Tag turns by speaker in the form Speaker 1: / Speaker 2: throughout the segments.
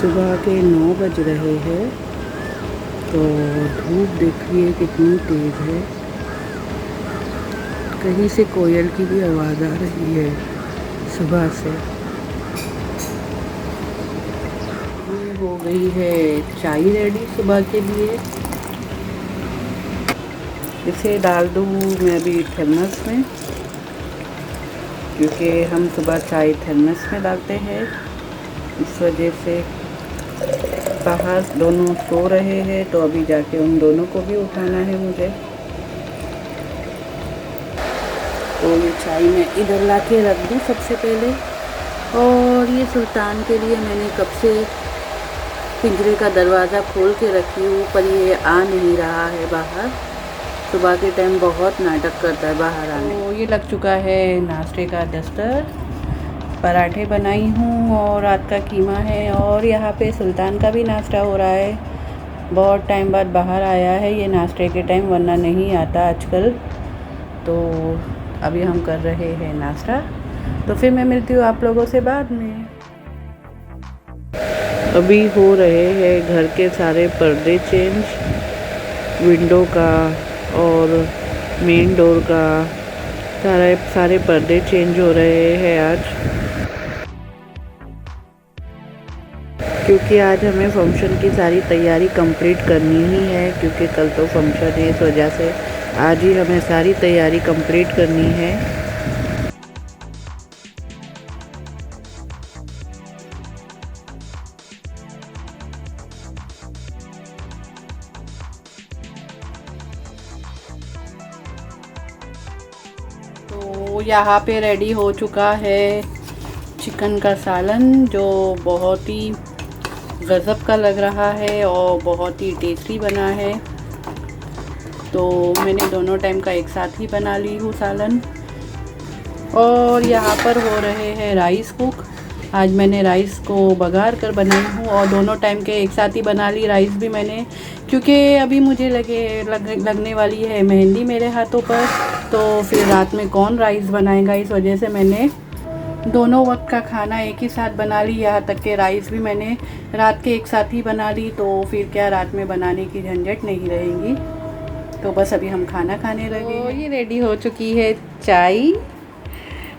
Speaker 1: सुबह के 9 बज रहे हैं। तो धूप देखिए कितनी तेज़ है। कहीं से कोयल की भी आवाज़ आ रही है सुबह से। ये हो गई है चाय रेडी सुबह के लिए। इसे डाल दूँ मैं अभी थर्मस में, क्योंकि हम सुबह चाय थर्मस में डालते हैं। इस वजह से बाहर दोनों सो रहे हैं, तो अभी जाके उन दोनों को भी उठाना है मुझे। तो ये चाय मैं इधर ला के रख दूँ सबसे पहले। और ये सुल्तान के लिए मैंने कब से पिंजरे का दरवाज़ा खोल के रखी हूँ, पर ये आ नहीं रहा है बाहर। सुबह के टाइम बहुत नाटक करता है बाहर आने। तो ये लग चुका है नाश्ते का दस्तर। पराठे बनाई हूँ और रात का कीमा है। और यहाँ पे सुल्तान का भी नाश्ता हो रहा है। बहुत टाइम बाद बाहर आया है ये नाश्ते के टाइम, वरना नहीं आता आजकल। तो अभी हम कर रहे हैं नाश्ता। तो फिर मैं मिलती हूँ आप लोगों से बाद में। अभी हो रहे हैं घर के सारे पर्दे चेंज, विंडो का और मेन डोर का। सारे पर्दे चेंज हो रहे हैं आज, क्योंकि आज हमें फंक्शन की सारी तैयारी कंप्लीट करनी ही है। क्योंकि कल तो फंक्शन है, इस वजह से आज ही हमें सारी तैयारी कंप्लीट करनी है। तो यहाँ पे रेडी हो चुका है चिकन का सालन, जो बहुत ही गज़ब का लग रहा है और बहुत ही टेस्टी बना है। तो मैंने दोनों टाइम का एक साथ ही बना ली हूँ सालन। और यहाँ पर हो रहे हैं राइस कुक। आज मैंने राइस को बघार कर बनाई हूँ और दोनों टाइम के एक साथ ही बना ली राइस भी मैंने, क्योंकि अभी मुझे लगने वाली है मेहंदी मेरे हाथों पर। तो फिर रात में कौन राइस बनाएगा, इस वजह से मैंने दोनों वक्त का खाना एक ही साथ बना ली। यहाँ तक के राइस भी मैंने रात के एक साथ ही बना ली। तो फिर क्या रात में बनाने की झंझट नहीं रहेगी। तो बस अभी हम खाना खाने लगे। तो ये रेडी हो चुकी है चाय,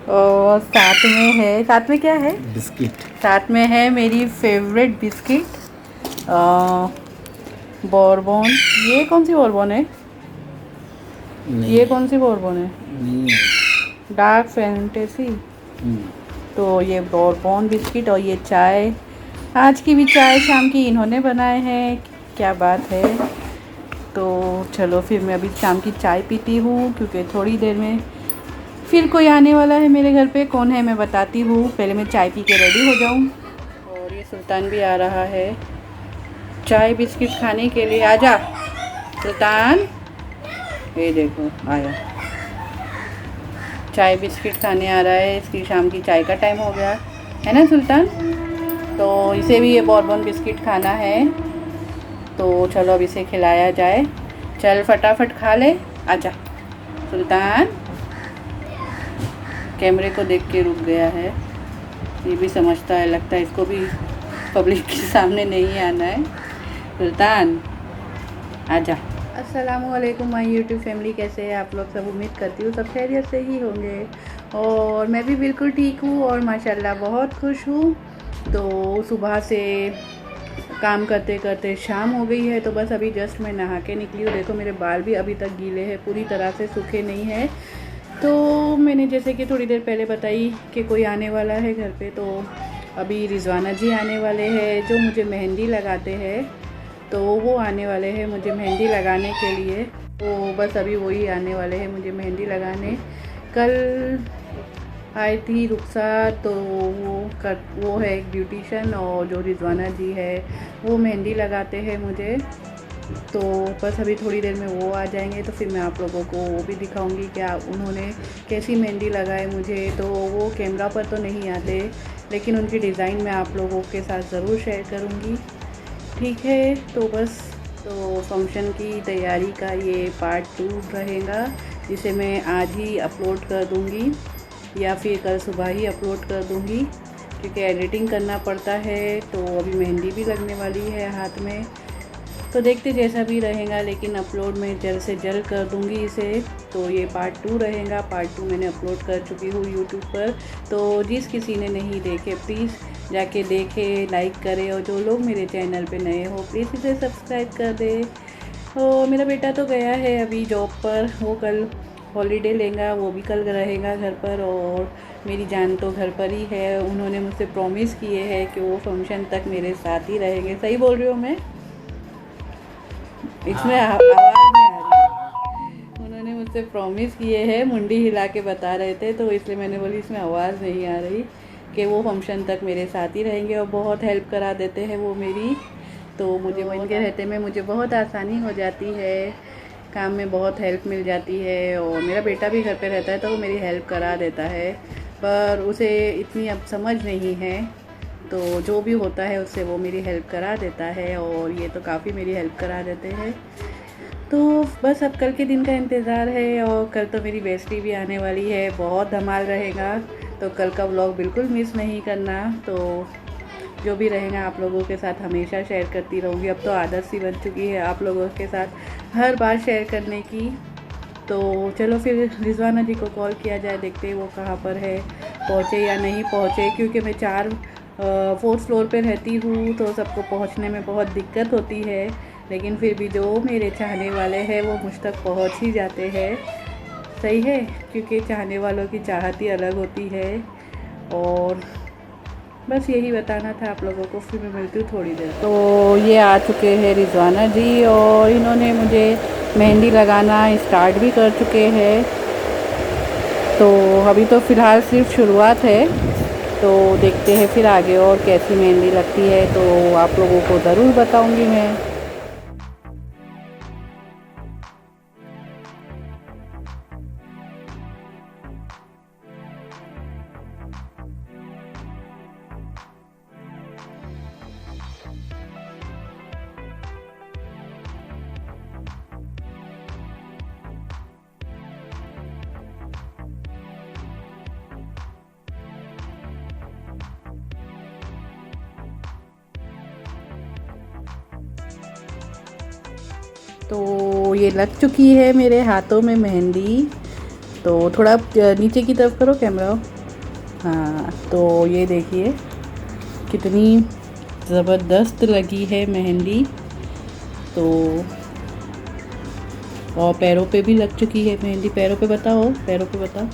Speaker 1: और साथ में क्या है?
Speaker 2: बिस्किट।
Speaker 1: साथ में है मेरी फेवरेट बिस्किट बॉर्बन। ये कौन सी बॉर्बन है? ये कौन सी बॉर्बन है?
Speaker 2: नहीं।
Speaker 1: Dark fantasy. तो ये बॉर्बन बिस्किट और ये चाय। आज की भी चाय शाम की इन्होंने बनाए हैं, क्या बात है। तो चलो फिर मैं अभी शाम की चाय पीती हूँ, क्योंकि थोड़ी देर में फिर कोई आने वाला है मेरे घर पे। कौन है मैं बताती हूँ, पहले मैं चाय पी के रेडी हो जाऊँ। और ये सुल्तान भी आ रहा है चाय बिस्किट खाने के लिए। आजा सुल्तान, ये देखो आया, चाय बिस्किट खाने आ रहा है। इसकी शाम की चाय का टाइम हो गया है ना सुल्तान। तो इसे भी ये बॉर्बन बिस्किट खाना है। तो चलो अब इसे खिलाया जाए। चल फटाफट खा ले, आजा सुल्तान। कैमरे को देख के रुक गया है, ये भी समझता है, लगता है इसको भी पब्लिक के सामने नहीं आना है। सुल्तान आजा। अस्सलामुअलैकुम माय यूट्यूब फैमिली, कैसे हैं आप लोग सब? उम्मीद करती हूँ सब खैरियत से ही होंगे। और मैं भी बिल्कुल ठीक हूँ और माशाल्लाह बहुत खुश हूँ। तो सुबह से काम करते करते शाम हो गई है। तो बस अभी जस्ट मैं नहा के निकली हूँ। देखो मेरे बाल भी अभी तक गीले हैं, पूरी तरह से सूखे नहीं हैं। तो मैंने जैसे कि थोड़ी देर पहले बताई कि कोई आने वाला है घर पे। तो अभी रिजवाना जी आने वाले हैं, जो मुझे मेहंदी लगाते हैं। तो वो आने वाले हैं मुझे मेहंदी लगाने के लिए। तो बस अभी वही आने वाले हैं मुझे मेहंदी लगाने। कल आई थी रुखसार, तो वो है एक ब्यूटिशन, और जो रिजवाना जी है वो मेहंदी लगाते हैं मुझे। तो बस अभी थोड़ी देर में वो आ जाएंगे, तो फिर मैं आप लोगों को वो भी दिखाऊंगी क्या उन्होंने कैसी मेहंदी लगाए मुझे। तो वो कैमरा पर तो नहीं आते, लेकिन उनकी डिज़ाइन मैं आप लोगों के साथ ज़रूर शेयर करूंगी, ठीक है। तो बस तो फंक्शन की तैयारी का ये पार्ट 2 रहेगा, जिसे मैं आज ही अपलोड कर दूंगी या फिर कल सुबह ही अपलोड कर दूंगी। क्योंकि एडिटिंग करना पड़ता है। तो अभी मेहंदी भी लगने वाली है हाथ में, तो देखते जैसा भी रहेगा, लेकिन अपलोड मैं जल्द से जल्द कर दूंगी इसे। तो ये पार्ट 2 रहेगा। पार्ट 2 मैंने अपलोड कर चुकी हूँ यूट्यूब पर, तो जिस किसी ने नहीं देखे प्लीज़ जाके देखे, लाइक करें, और जो लोग मेरे चैनल पे नए हो प्लीज़ इसे सब्सक्राइब कर दे। और मेरा बेटा तो गया है अभी जॉब पर, वो कल हॉलीडे लेगा, वो भी कल रहेगा घर पर, और मेरी जान तो घर पर ही है। उन्होंने मुझसे प्रॉमिस किए हैं कि वो फंक्शन तक मेरे साथ ही रहेंगे। सही बोल रही हूँ मैं? इसमें आवाज़ नहीं आ रही। उन्होंने मुझसे प्रॉमिस किए हैं, मुंडी हिला के बता रहे थे, तो इसलिए मैंने बोली इसमें आवाज़ नहीं आ रही, कि वो फंक्शन तक मेरे साथ ही रहेंगे और बहुत हेल्प करा देते हैं वो मेरी। तो मुझे वो इनके रहते में मुझे बहुत आसानी हो जाती है, काम में बहुत हेल्प मिल जाती है। और मेरा बेटा भी घर पे रहता है तो वो मेरी हेल्प करा देता है, पर उसे इतनी अब समझ नहीं है, तो जो भी होता है उससे वो मेरी हेल्प करा देता है, और ये तो काफ़ी मेरी हेल्प करा देते हैं। तो बस अब कल के दिन का इंतज़ार है, और कल तो मेरी बेस्टी भी आने वाली है, बहुत धमाल रहेगा, तो कल का व्लॉग बिल्कुल मिस नहीं करना। तो जो भी रहेगा आप लोगों के साथ हमेशा शेयर करती रहूँगी। अब तो आदत सी बन चुकी है आप लोगों के साथ हर बार शेयर करने की। तो चलो फिर रिजवाना जी को कॉल किया जाए, देखते हैं वो कहाँ पर है, पहुँचे या नहीं पहुँचे, क्योंकि मैं 4th फ्लोर पे रहती हूँ, तो सबको पहुँचने में बहुत दिक्कत होती है। लेकिन फिर भी जो मेरे चाहने वाले हैं वो मुझ तक पहुँच ही जाते हैं। सही है, क्योंकि चाहने वालों की चाहत ही अलग होती है। और बस यही बताना था आप लोगों को, फिर मैं मिलती हूँ थोड़ी देर। तो ये आ चुके हैं रिजवाना जी, और इन्होंने मुझे मेहंदी लगाना स्टार्ट भी कर चुके हैं। तो अभी तो फ़िलहाल सिर्फ शुरुआत है, तो देखते हैं फिर आगे और कैसी मेहंदी लगती है, तो आप लोगों को ज़रूर बताऊंगी मैं। तो ये लग चुकी है मेरे हाथों में मेहंदी। तो थोड़ा नीचे की तरफ करो कैमरा। हाँ, तो ये देखिए कितनी ज़बरदस्त लगी है मेहंदी। तो और पैरों पे भी लग चुकी है मेहंदी। पैरों पे बताओ, पैरों पे बताओ।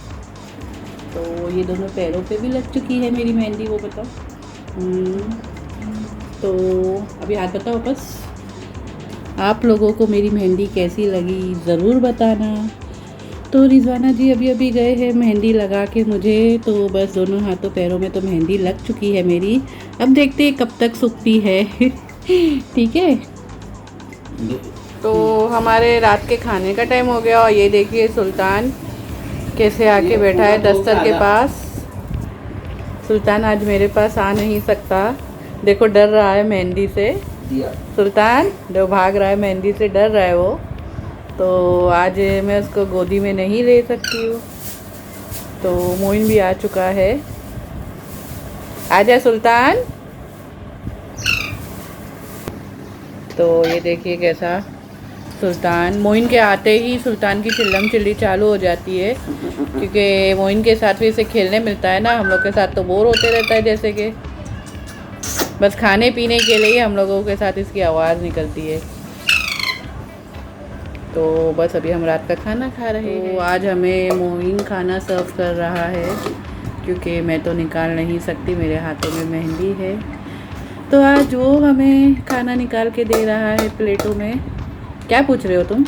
Speaker 1: तो ये दोनों पैरों पे भी लग चुकी है मेरी मेहंदी, वो बताओ। तो अभी हाथ बताओ बस। आप लोगों को मेरी मेहंदी कैसी लगी ज़रूर बताना। तो रिजवाना जी अभी गए हैं मेहंदी लगा के मुझे, तो बस दोनों हाथों पैरों में तो मेहंदी लग चुकी है मेरी। अब देखते हैं कब तक सूखती है। ठीक है। तो हमारे रात के खाने का टाइम हो गया, और ये देखिए सुल्तान कैसे आके बैठा है दस्तर के पास। सुल्तान आज मेरे पास आ नहीं सकता, देखो डर रहा है मेहंदी से। सुल्तान जो भाग रहा है मेहंदी से, डर रहा है वो। तो आज मैं उसको गोदी में नहीं ले सकती हूँ। तो मोइन भी आ चुका है। आजा सुल्तान। तो ये देखिए कैसा सुल्तान, मोइन के आते ही सुल्तान की चिल्लम चिल्ली चालू हो जाती है, क्योंकि मोइन के साथ भी इसे खेलने मिलता है ना। हम लोग के साथ तो बोर होते रहता है, जैसे कि बस खाने पीने के लिए हम लोगों के साथ इसकी आवाज़ निकलती है। तो बस अभी हम रात का खाना खा रहे हैं। तो आज हमें मोइन खाना सर्व कर रहा है, क्योंकि मैं तो निकाल नहीं सकती, मेरे हाथों में मेहंदी है। तो आज वो हमें खाना निकाल के दे रहा है प्लेटों में। क्या पूछ रहे हो तुम?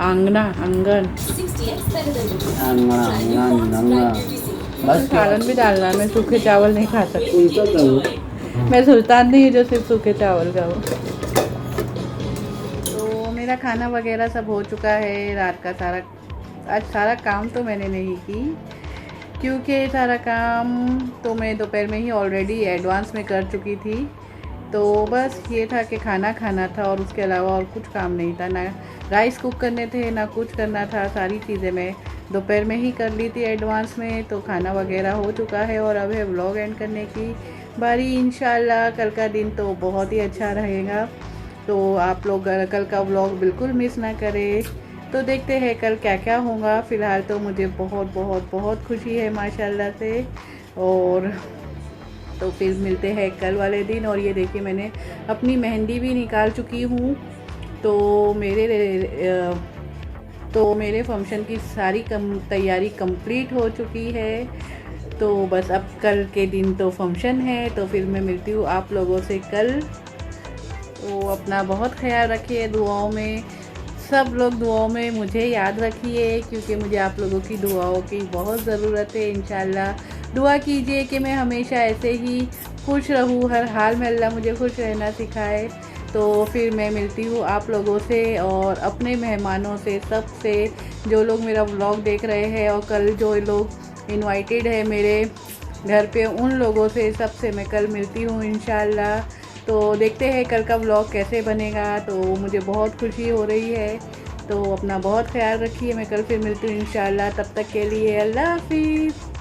Speaker 1: आंगना, आंगन, बस सालन भी डालना। मैं सूखे चावल नहीं खा सकती। मैं सुल्तान नहीं जो सिर्फ सूखे चावल का हो। तो मेरा खाना वगैरह सब हो चुका है। रात का आज सारा काम तो मैंने नहीं की, क्योंकि सारा काम तो मैं दोपहर में ही ऑलरेडी एडवांस में कर चुकी थी, तो बस ये था कि खाना खाना था और उसके अलावा और कुछ काम नहीं था, ना राइस कुक करने थे ना कुछ करना था। सारी चीज़ें मैं दोपहर में ही कर ली थी एडवांस में। तो खाना वगैरह हो चुका है और अब है व्लॉग एंड करने की बारी। इंशाल्लाह कल का दिन तो बहुत ही अच्छा रहेगा, तो आप लोग कल का व्लॉग बिल्कुल मिस ना करें। तो देखते हैं कल क्या क्या होगा। फ़िलहाल तो मुझे बहुत बहुत बहुत खुशी है माशाल्लाह से। और तो फिर मिलते हैं कल वाले दिन। और ये देखिए मैंने अपनी मेहंदी भी निकाल चुकी हूँ। तो मेरे फंक्शन की सारी तैयारी कंप्लीट हो चुकी है। तो बस अब कल के दिन तो फंक्शन है, तो फिर मैं मिलती हूँ आप लोगों से कल। तो अपना बहुत ख्याल रखिए, दुआओं में सब लोग दुआओं में मुझे याद रखिए, क्योंकि मुझे आप लोगों की दुआओं की बहुत ज़रूरत है। इंशाल्लाह दुआ कीजिए कि मैं हमेशा ऐसे ही खुश रहूँ, हर हाल में अल्लाह मुझे खुश रहना सिखाए। तो फिर मैं मिलती हूँ आप लोगों से और अपने मेहमानों से, सब से जो लोग मेरा व्लॉग देख रहे हैं और कल जो लोग इनवाइटेड है मेरे घर पे, उन लोगों से सबसे मैं कल मिलती हूँ इंशाल्लाह। तो देखते हैं कल का व्लॉग कैसे बनेगा। तो मुझे बहुत खुशी हो रही है। तो अपना बहुत ख्याल रखिए, मैं कल फिर मिलती हूँ इंशाल्लाह। तब तक के लिए अल्लाह हाफिज़।